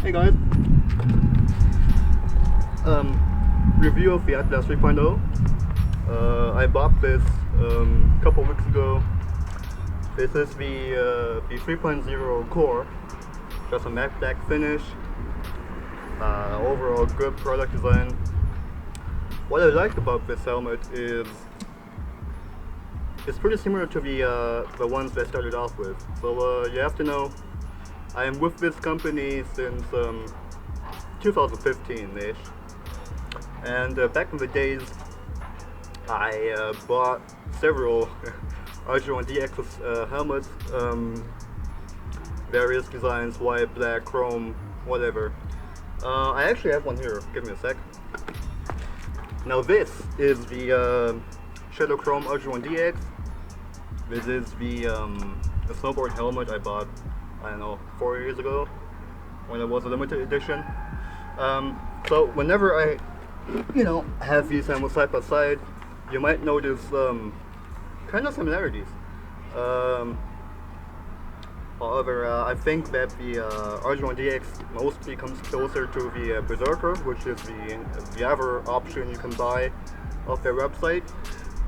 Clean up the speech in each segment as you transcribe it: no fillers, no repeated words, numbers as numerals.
Hey guys, review of the Atlas 3.0. I bought this a couple weeks ago. This is the 3.0 core, just a matte black finish. Overall good product design. What I like about this helmet is it's pretty similar to the ones that I started off with. So you have to know, I am with this company since 2015-ish, and back in the days I bought several RG1DX helmets, various designs, white, black, chrome, whatever. I actually have one here, give me a sec. Now this is the Shadow Chrome RG1DX. This is the snowboard helmet I bought, I don't know, 4 years ago when it was a limited edition. So whenever I, have these helmets side by side, you might notice kind of similarities. However, I think that the RG1DX mostly comes closer to the Berserker, which is the other option you can buy off their website.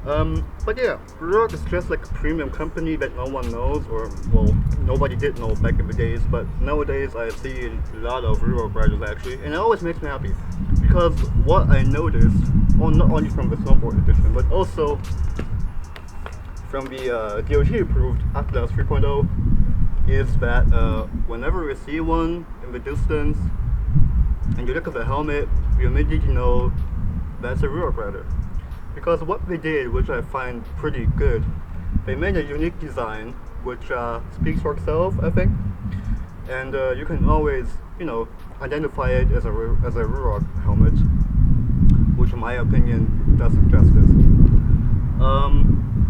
But yeah, Ruroc is just like a premium company that no one knows, or well, nobody did know back in the days, but nowadays I see a lot of Ruroc riders actually, and it always makes me happy, because what I noticed, not only from the snowboard edition, but also from the DOT approved Atlas 3.0, is that whenever you see one in the distance and you look at the helmet, you immediately know that's a Ruroc rider. Because what they did, which I find pretty good, they made a unique design which speaks for itself, I think, and you can always, identify it as a Ruroc helmet, which in my opinion does justice.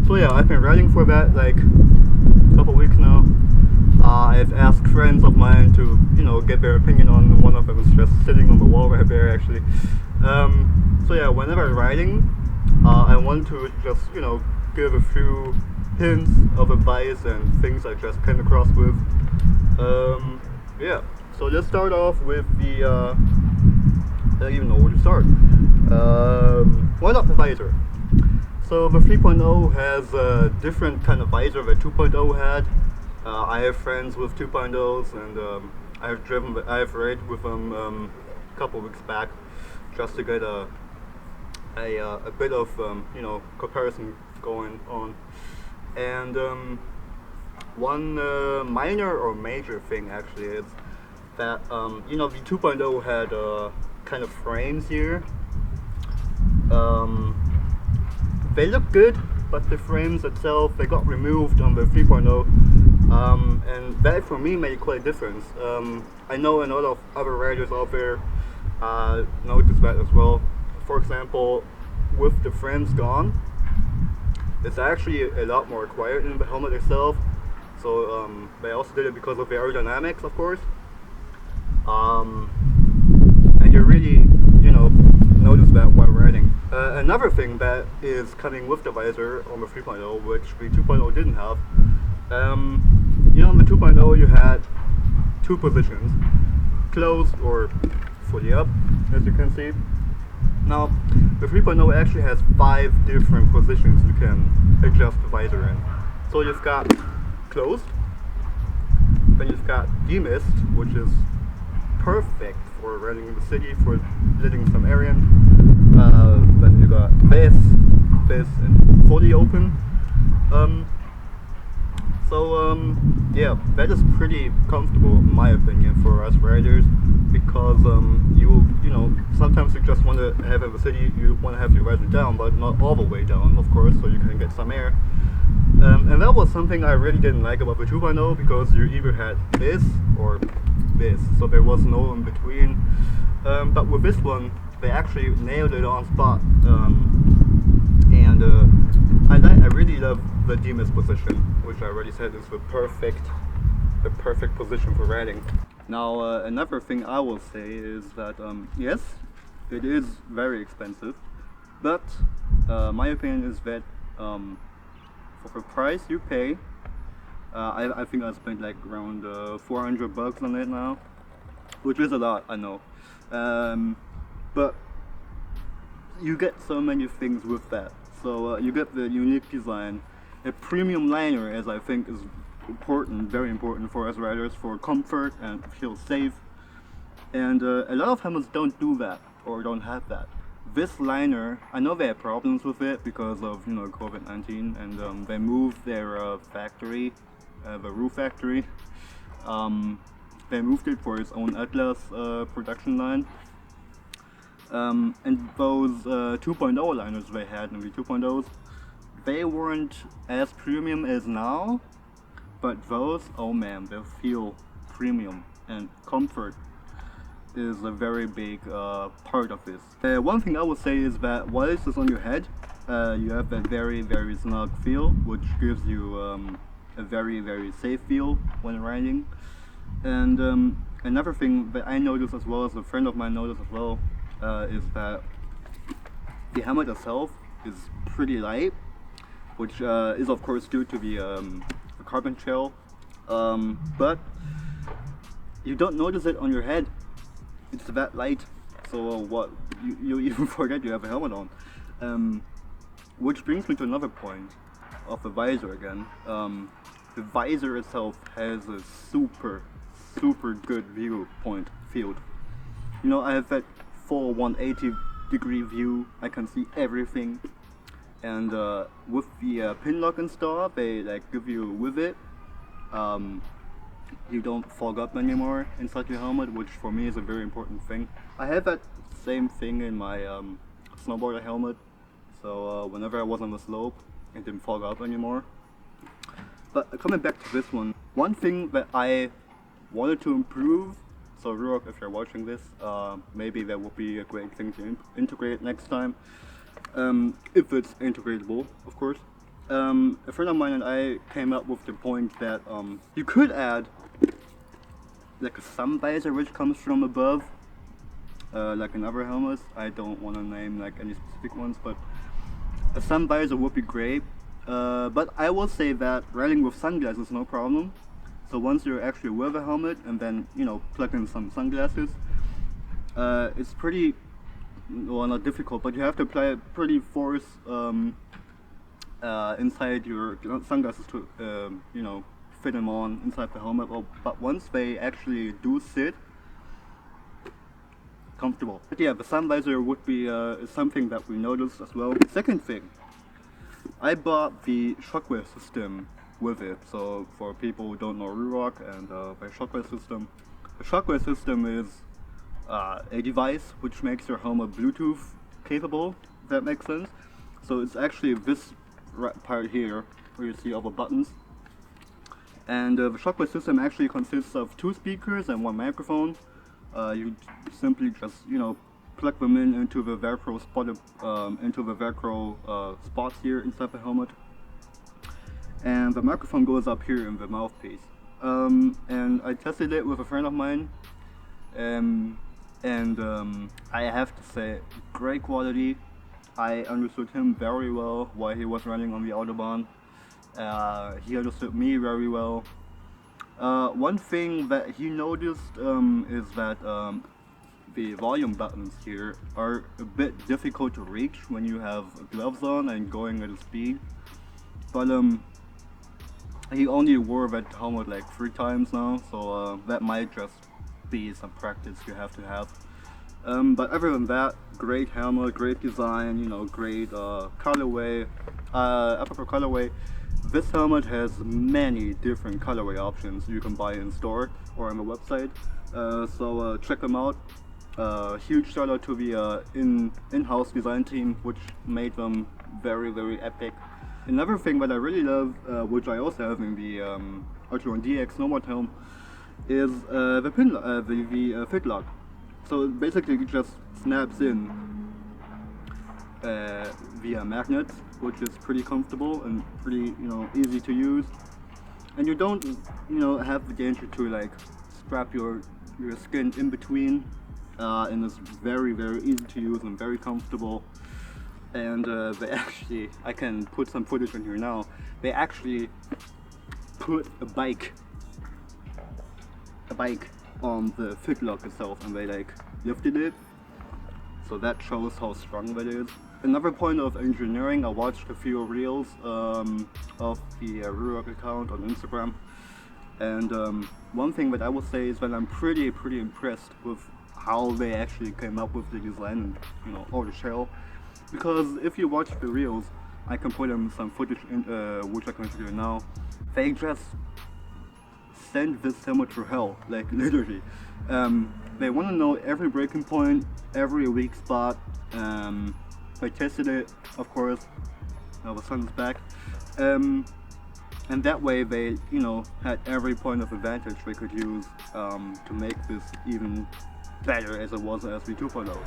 So yeah, I've been riding for that like a couple weeks now. I've asked friends of mine to, get their opinion on. One of them is just sitting on the wall right there actually. So yeah, whenever I'm riding, I want to just, give a few hints of advice and things I just came across with. Yeah, so let's start off with the, I don't even know where to start. Why not the visor? So the 3.0 has a different kind of visor that 2.0 had. I have friends with 2.0s, and I've ridden with them a couple weeks back just to get a bit of comparison going on. And one minor or major thing actually is that the 2.0 had kind of frames here. They look good, but the frames itself, they got removed on the 3.0, and that for me made quite a difference. I know a lot of other riders out there noticed that as well. For example, with the frames gone, it's actually a lot more quiet in the helmet itself. So they also did it because of the aerodynamics, of course. And you really, notice that while riding. Another thing that is coming with the visor on the 3.0, which the 2.0 didn't have, on the 2.0 you had two positions, closed or fully up, as you can see. Now, the 3.0 actually has 5 different positions you can adjust the visor in. So you've got closed, then you've got demist, which is perfect for riding in the city, for letting some air in. Then you got this, and fully open. Yeah, that is pretty comfortable in my opinion for us riders, because sometimes you just want to have in the city, you want to have your visor down, but not all the way down, of course, so you can get some air. And that was something I really didn't like about the 2.0, because you either had this or this, so there was no in between. But with this one, they actually nailed it on spot, and I really love the demist position, which I already said is the perfect position for riding. Now another thing I will say is that yes, it is very expensive, but my opinion is that for the price you pay, I think I spent like around $400 on it now. which is a lot, I know. But you get so many things with that. So you get the unique design, a premium liner, as I think is important, very important for us riders, for comfort and feel safe. And a lot of helmets don't do that or don't have that. This liner, I know they have problems with it because of COVID-19, and they moved their factory, the Ruroc factory. They moved it for its own Atlas production line. And those 2.0 liners they had in the 2.0s, they weren't as premium as now, but those, oh man, they feel premium, and comfort is a very big part of this. One thing I would say is that while this is on your head, you have a very, very snug feel, which gives you a very, very safe feel when riding. And another thing that I noticed as well, as a friend of mine noticed as well, is that the helmet itself is pretty light, which is of course due to the carbon shell, but you don't notice it on your head. It's that light, so what you even forget you have a helmet on. Which brings me to another point of the visor again. The visor itself has a super good viewpoint field. I have that full 180 degree view. I can see everything, and with the pin lock installed, they give you with it. You don't fog up anymore inside your helmet, which for me is a very important thing. I have that same thing in my snowboarder helmet, so whenever I was on the slope, it didn't fog up anymore. But coming back to this one thing that I wanted to improve, so Ruroc, if you're watching this, maybe that would be a great thing to integrate next time, if it's integratable, of course. A friend of mine and I came up with the point that you could add like a sun visor which comes from above, like in other helmets. I don't want to name like any specific ones, but a sun visor would be great. But I will say that riding with sunglasses is no problem. So once you're actually with a helmet and then plug in some sunglasses, it's pretty, well, not difficult, but you have to apply a pretty force inside your sunglasses to fit them on inside the helmet. But once they actually do sit comfortable. But yeah, the sun visor would be something that we noticed as well. Second thing, I bought the shockwave system with it. So for people who don't know Ruroc and the shockwave system is a device which makes your helmet Bluetooth capable, if that makes sense. So it's actually this part here where you see all the buttons, and the shockwave system actually consists of 2 speakers and 1 microphone. You simply just plug them into the Velcro spots here inside the helmet, and the microphone goes up here in the mouthpiece. And I tested it with a friend of mine, and I have to say, great quality. I understood him very well while he was running on the Autobahn. He understood me very well. One thing that he noticed is that the volume buttons here are a bit difficult to reach when you have gloves on and going at a speed. But he only wore that helmet like 3 times now, so that might just be some practice you have to have. But other than that, great helmet, great design, great colorway. Apropos colorway, this helmet has many different colorway options you can buy in store or on the website. So check them out. Huge shout out to the in-house design team, which made them very, very epic. Another thing that I really love, which I also have in the Ultra DX snowboard helm, is the fit lock. So basically it just snaps in via magnets, which is pretty comfortable and pretty easy to use. And you don't have the danger to like strap your skin in between, and it's very, very easy to use and very comfortable. And they actually, I can put some footage in here now, they actually put a bike on the fit lock itself, and they like lifted it. So that shows how strong that is. Another point of engineering, I watched a few reels of the Ruroc account on Instagram, and one thing that I would say is that I'm pretty impressed with how they actually came up with the design and all the shell. Because if you watch the reels, I can put in some footage in, which I can show you now. They just send this hammer to hell, like literally. They want to know every breaking point, every weak spot. They tested it, of course. Now the sun is back, and that way they, had every point of advantage they could use to make this even better as it was in SV 2.0.